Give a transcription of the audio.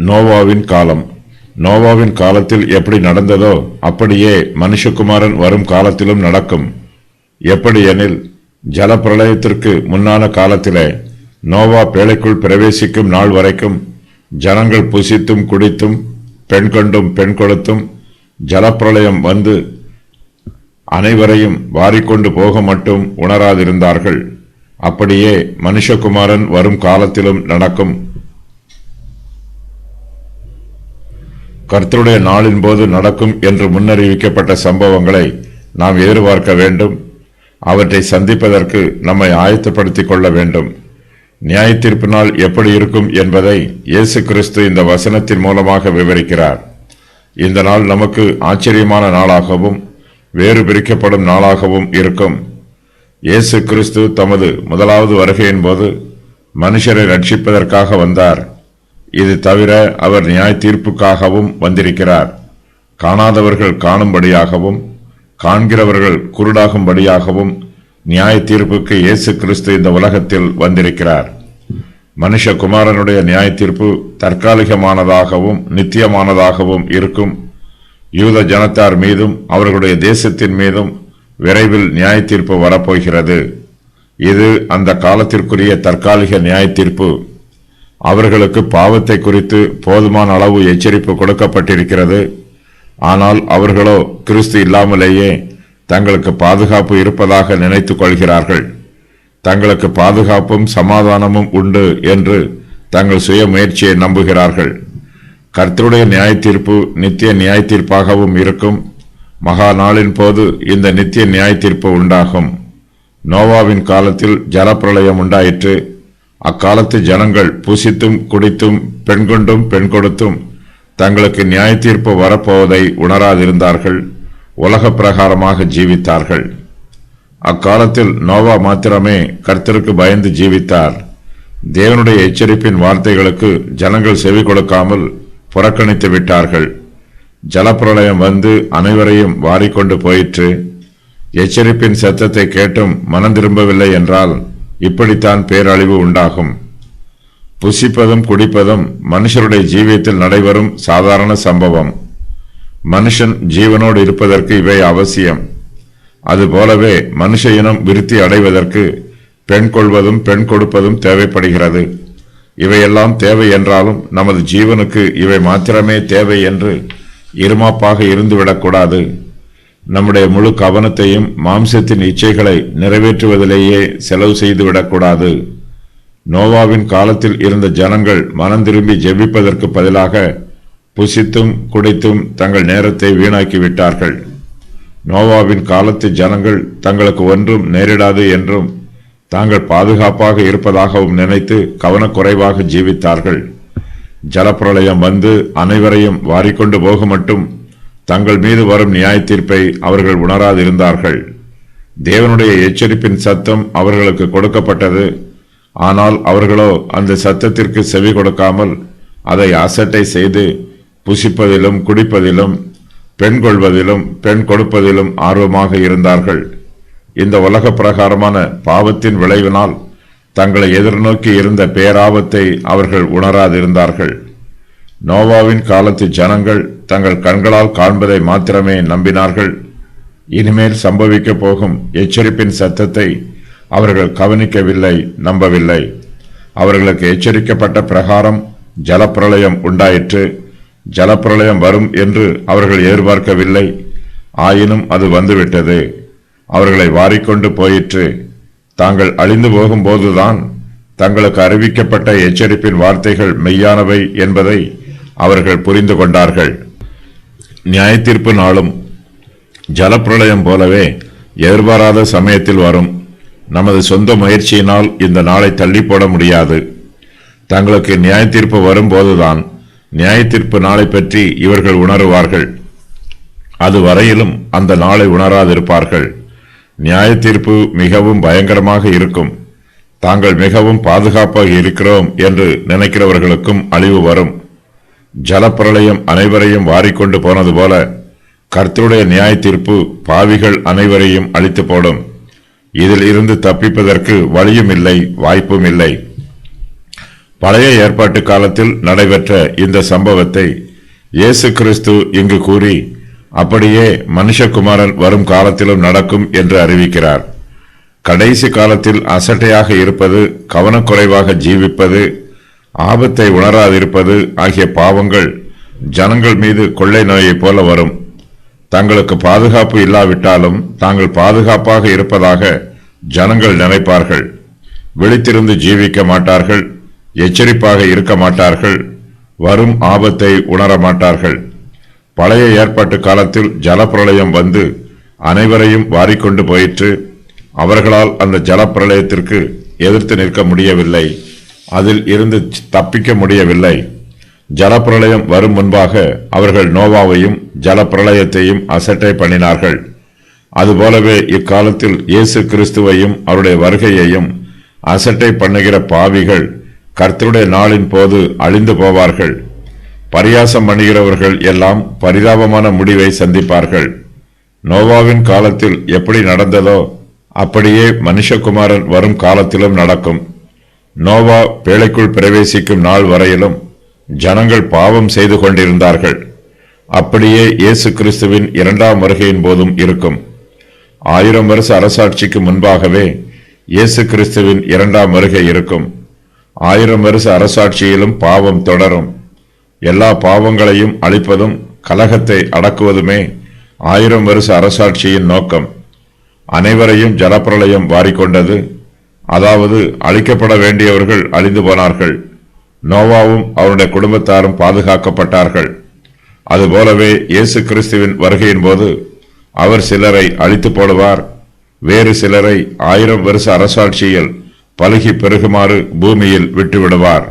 நோவாவின் காலம். நோவாவின் காலத்தில் எப்படி நடந்ததோ அப்படியே மனுஷகுமாரன் வரும் காலத்திலும் நடக்கும். எப்படி எனில், ஜலப்பிரளயத்திற்கு முன்னான காலத்திலே நோவா பேழைக்குள் பிரவேசிக்கும் நாள் வரைக்கும் ஜனங்கள் புசித்தும் குடித்தும் பெண் கண்டும் பெண் கொடுத்தும் ஜலப்பிரளயம் வந்து அனைவரையும் வாரிக்கொண்டு போக மட்டும் உணராதிருந்தார்கள். அப்படியே மனுஷகுமாரன் வரும் காலத்திலும் நடக்கும். கர்த்தருடைய நாளின் போது நடக்கும் என்று முன்னறிவிக்கப்பட்ட சம்பவங்களை நாம் எதிர்பார்க்க வேண்டும். அவற்றை சந்திப்பதற்கு நம்மை ஆயத்தப்படுத்திக் கொள்ள வேண்டும். நியாய தீர்ப்பு நாள் எப்படி இருக்கும் என்பதை இயேசு கிறிஸ்து இந்த வசனத்தின் மூலமாக விவரிக்கிறார். இந்த நாள் நமக்கு ஆச்சரியமான நாளாகவும் வேறு பிரிக்கப்படும் நாளாகவும் இருக்கும். இயேசு கிறிஸ்து தமது முதலாவது வருகையின் போது மனுஷரை ரட்சிப்பதற்காக வந்தார். இது தவிர அவர் நியாய தீர்ப்புக்காகவும் வந்திருக்கிறார். காணாதவர்கள் காணும்படியாகவும் காண்கிறவர்கள் குருடாகும்படியாகவும் நியாய தீர்ப்புக்கு இயேசு கிறிஸ்து இந்த உலகத்தில் வந்திருக்கிறார். மனுஷகுமாரனுடைய நியாய தீர்ப்பு தற்காலிகமானதாகவும் நித்தியமானதாகவும் இருக்கும். யூத ஜனத்தார் மீதும் அவர்களுடைய தேசத்தின் மீதும் விரைவில் நியாய தீர்ப்பு வரப்போகிறது. இது அந்த காலத்திற்குரிய தற்காலிக நியாய தீர்ப்பு. அவர்களுக்கு பாவத்தை குறித்து போதுமான அளவு எச்சரிப்பு கொடுக்கப்பட்டிருக்கிறது. ஆனால் அவர்களோ கிறிஸ்து இல்லாமலேயே தங்களுக்கு பாதுகாப்பு இருப்பதாக நினைத்துக் கொள்கிறார்கள். தங்களுக்கு பாதுகாப்பும் சமாதானமும் உண்டு என்று தங்கள் சுய முயற்சியை நம்புகிறார்கள். கர்த்தருடைய நியாய தீர்ப்பு நித்திய நியாய தீர்ப்பாகவும் இருக்கும். மகா நாளின் போது இந்த நித்திய நியாய தீர்ப்பு உண்டாகும். நோவாவின் காலத்தில் ஜலப்பிரளயம் உண்டாயிற்று. அக்காலத்து ஜனங்கள் புசித்தும் குடித்தும் பெண் கொண்டும் பெண் கொடுத்தும் தங்களுக்கு நியாய தீர்ப்பு வரப்போவதை உணராதிருந்தார்கள். உலக பிரகாரமாக ஜீவித்தார்கள். அக்காலத்தில் நோவா மாத்திரமே கர்த்தருக்கு பயந்து ஜீவித்தார். தேவனுடைய எச்சரிப்பின் வார்த்தைகளுக்கு ஜனங்கள் செவி கொடுக்காமல் புறக்கணித்து விட்டார்கள். ஜலப்பிரளயம் வந்து அனைவரையும் வாரிக்கொண்டு போயிற்று. எச்சரிப்பின் சத்தத்தை கேட்டும் மனம் திரும்பவில்லை என்றால் இப்படித்தான் பேரழிவு உண்டாகும். புசிப்பதும் குடிப்பதும் மனுஷருடைய ஜீவியத்தில் நடைபெறும் சாதாரண சம்பவம். மனுஷன் ஜீவனோடு இருப்பதற்கு இவை அவசியம். அதுபோலவே மனுஷ இனம் விருத்தி அடைவதற்கு பெண் கொள்வதும் பெண் கொடுப்பதும் தேவைப்படுகிறது. இவையெல்லாம் தேவை என்றாலும் நமது ஜீவனுக்கு இவை மாத்திரமே தேவை என்று இருமாப்பாக இருந்துவிடக்கூடாது. நம்முடைய முழு கவனத்தையும் மாம்சத்தின் இச்சைகளை நிறைவேற்றுவதிலேயே செலவு செய்துவிடக்கூடாது. நோவாவின் காலத்தில் இருந்த ஜனங்கள் மனம் திரும்பி ஜெபிப்பதற்கு பதிலாக புசித்தும் குடித்தும் தங்கள் நேரத்தை வீணாக்கி விட்டார்கள். நோவாவின் காலத்து ஜனங்கள் தங்களுக்கு ஒன்றும் நேரிடாது என்றும் தாங்கள் பாதுகாப்பாக இருப்பதாகவும் நினைத்து கவனக்குறைவாக ஜீவித்தார்கள். ஜலப்பிரளயம் வந்து அனைவரையும் வாரிக்கொண்டு போக மட்டும் தங்கள் மீது வரும் நியாய தீர்ப்பை அவர்கள் உணராதிருந்தார்கள். தேவனுடைய எச்சரிப்பின் சத்தம் அவர்களுக்கு கொடுக்கப்பட்டது. ஆனால் அவர்களோ அந்த சத்தத்திற்கு செவி கொடுக்காமல் அதை அசட்டை செய்து புசிப்பதிலும் குடிப்பதிலும் பெண் கொள்வதிலும் பெண் கொடுப்பதிலும் ஆர்வமாக இருந்தார்கள். இந்த உலக பிரகாரமான பாவத்தின் விளைவினால் தங்களை எதிர்நோக்கி இருந்த பேராபத்தை அவர்கள் உணராதிருந்தார்கள். நோவாவின் காலத்து ஜனங்கள் தங்கள் கண்களால் காண்பதை மாத்திரமே நம்பினார்கள். இனிமேல் சம்பவிக்க போகும் எச்சரிப்பின் சத்தத்தை அவர்கள் கவனிக்கவில்லை, நம்பவில்லை. அவர்களுக்கு எச்சரிக்கப்பட்ட பிரகாரம் ஜலப்பிரளயம் உண்டாயிற்று. ஜலப்பிரளயம் வரும் என்று அவர்கள் எதிர்பார்க்கவில்லை. ஆயினும் அது வந்துவிட்டது. அவர்களை வாரிக்கொண்டு போயிற்று. தாங்கள் அழிந்து போகும்போதுதான் தங்களுக்கு அறிவிக்கப்பட்ட எச்சரிப்பின் வார்த்தைகள் மெய்யானவை என்பதை அவர்கள் புரிந்து கொண்டார்கள். நியாய தீர்ப்பு நாளும் ஜலப்பிரளயம் போலவே எதிர்பாராத சமயத்தில் வரும். நமது சொந்த முயற்சியினால் இந்த நாளை தள்ளி போட முடியாது. தங்களுக்கு நியாய தீர்ப்பு வரும்போதுதான் நியாய தீர்ப்பு நாளை பற்றி இவர்கள் உணருவார்கள். அது வரையிலும் அந்த நாளை உணராதிருப்பார்கள். நியாய தீர்ப்பு மிகவும் பயங்கரமாக இருக்கும். தாங்கள் மிகவும் பாதுகாப்பாக இருக்கிறோம் என்று நினைக்கிறவர்களுக்கும் அழிவு வரும். ஜலப்பிரளயம் அனைவரையும் வாரிக்கொண்டு போனது போல கர்த்தருடைய நியாய தீர்ப்பு பாவிகள் அனைவரையும் அழித்து போடும். இதில் இருந்து தப்பிப்பதற்கு வழியும் இல்லை, வாய்ப்பும் இல்லை. பழைய ஏற்பாட்டு காலத்தில் நடைபெற்ற இந்த சம்பவத்தை இயேசு கிறிஸ்து இங்கு கூறி அப்படியே மனுஷகுமாரன் வரும் காலத்திலும் நடக்கும் என்று அறிவிக்கிறார். கடைசி காலத்தில் அசட்டையாக இருப்பது, கவனக்குறைவாக ஜீவிப்பது, ஆபத்தை உணராதிருப்பது ஆகிய பாவங்கள் ஜனங்கள் மீது கொள்ளை நோயைப் போல வரும். தங்களுக்கு பாதுகாப்பு இல்லாவிட்டாலும் தாங்கள் பாதுகாப்பாக இருப்பதாக ஜனங்கள் நினைப்பார்கள். விழித்திருந்து ஜீவிக்க மாட்டார்கள், எச்சரிப்பாக இருக்க மாட்டார்கள், வரும் ஆபத்தை உணர மாட்டார்கள். பழைய ஏற்பாட்டு காலத்தில் ஜலப்பிரளயம் வந்து அனைவரையும் வாரிக்கொண்டு போயிற்று. அவர்களால் அந்த ஜலப்பிரளயத்திற்கு எதிர்த்து நிற்க முடியவில்லை, அதில் இருந்து தப்பிக்க முடியவில்லை. ஜலப்பிரளயம் வரும் முன்பாக அவர்கள் நோவாவையும் ஜலப்பிரளயத்தையும் அசட்டை பண்ணினார்கள். அதுபோலவே இக்காலத்தில் இயேசு கிறிஸ்துவையும் அவருடைய வருகையையும் அசட்டை பண்ணுகிற பாவிகள் கர்த்தருடைய நாளின் போது அழிந்து போவார்கள். பரியாசம் பண்ணுகிறவர்கள் எல்லாம் பரிதாபமான முடிவை சந்திப்பார்கள். நோவாவின் காலத்தில் எப்படி நடந்ததோ அப்படியே மனுஷகுமாரன் வரும் காலத்திலும் நடக்கும். நோவா பேழைக்குள் பிரவேசிக்கும் நாள் வரையிலும் ஜனங்கள் பாவம் செய்து கொண்டிருந்தார்கள். அப்படியே இயேசு கிறிஸ்துவின் இரண்டாம் வருகையின் போதும் இருக்கும். 1000 வருஷ அரசாட்சிக்கு முன்பாகவே இயேசு கிறிஸ்துவின் இரண்டாம் வருகை இருக்கும். 1000 வருஷ அரசாட்சியிலும் பாவம் தொடரும். எல்லா பாவங்களையும் அழிப்பதும் கலகத்தை அடக்குவதுமே 1000 வருஷ அரசாட்சியின் நோக்கம். அனைவரையும் ஜலப்பிரளயம் வாரிக்கொண்டது. அதாவது அழிக்கப்பட வேண்டியவர்கள் அழிந்து போனார்கள். நோவாவும் அவருடைய குடும்பத்தாரும் பாதுகாக்கப்பட்டார்கள். அதுபோலவே இயேசு கிறிஸ்துவின் வருகையின் போது அவர் சிலரை அழித்து போடுவார், வேறு சிலரை 1000 வருஷ அரசாட்சியில் பலுகி பெருகுமாறு பூமியில் விட்டுவிடுவார்.